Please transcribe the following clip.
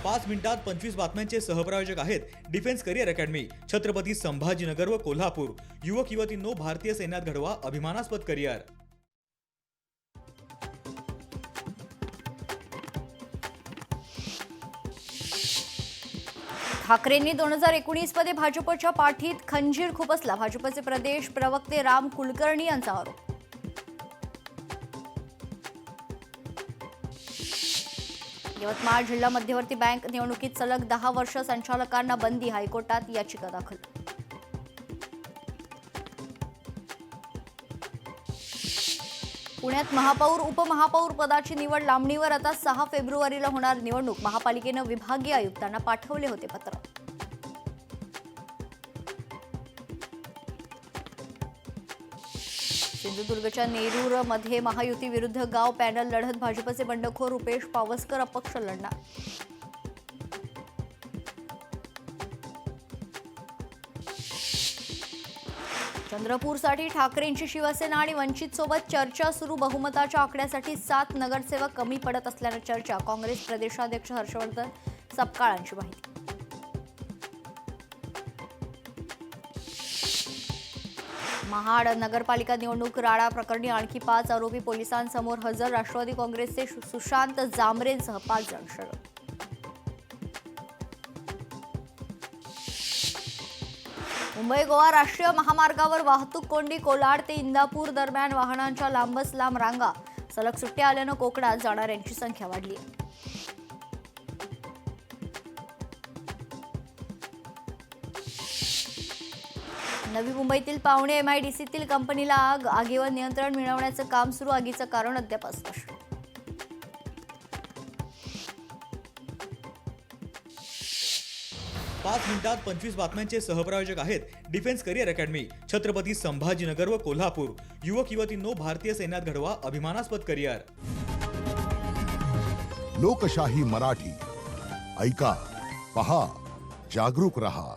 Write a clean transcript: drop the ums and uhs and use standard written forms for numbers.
5 मिनिटात 25 बातम्यांचे सहप्रायोजक आहेत defence career academy, Chhatrapati Sambhajinagar व कोल्हापूर। युवक युवतींनो, भारतीय सैन्यात घडवा अभिमानास्पद करिअर। ठाकरेंनी 2019 मध्ये भाजपच्या पाठीत खंजीर खुपसला, भाजपचे प्रदेश प्रवक्ते राम कुलकर्णी यांचा आरोप। यवतमाळ जिल्हा मध्यवर्ती बँक निवडणुकीत सलग 10 वर्ष संचालकांना बंदी, हायकोर्टात याचिका दाखल। पुण्यात महापौर उपमहापौर पदाची निवड लांबणीवर, आता 6 फेब्रुवारीला होणार निवडणूक। महापालिकेने विभागीय आयुक्तांना पाठवले होते पत्र। सिंधुदुर्गच्या नेरूरमध्ये महायुती विरुद्ध गाव पॅनल लढत, भाजपचे बंडखोर रुपेश पावसकर अपक्ष लढणार। चंद्रपूरसाठी ठाकरेंची शिवसेना आणि वंचित सोबत चर्चा सुरू, बहुमताच्या आकड्यासाठी 7 नगरसेवक कमी पडत असल्याने चर्चा। काँग्रेस प्रदेशाध्यक्ष हर्षवर्धन सपकाळांची माहिती। महाड नगरपालिका निवडणूक राडा प्रकरणी आणखी 5 आरोपी पोलिसांसमोर हजर, राष्ट्रवादी काँग्रेसचे सुशांत जामरेंसह 5 जण शरण। मुंबई गोवा राष्ट्रीय महामार्गावर वाहतूक कोंडी, कोलाड ते इंदापूर दरम्यान वाहनांच्या लांबच लांब रांगा, सलग सुट्ट्या आल्यानं कोकणात जाणाऱ्यांची संख्या वाढली आहे। नवी मुंबईतील पावणे MIDCतील कंपनीला आग, आगीवर नियंत्रण मिळवण्याचं काम सुरू, आगीचं कारण अद्याप अस्पष्ट। पाच मिनिटात 25 बातम्यांचे सहप्रायोजक आहेत defence career academy, Chhatrapati Sambhajinagar व कोल्हापूर। युवक युवतींनो, भारतीय सैन्यात घडवा अभिमानास्पद करिअर। लोकशाही मराठी ऐका, पहा, जागरूक रहा।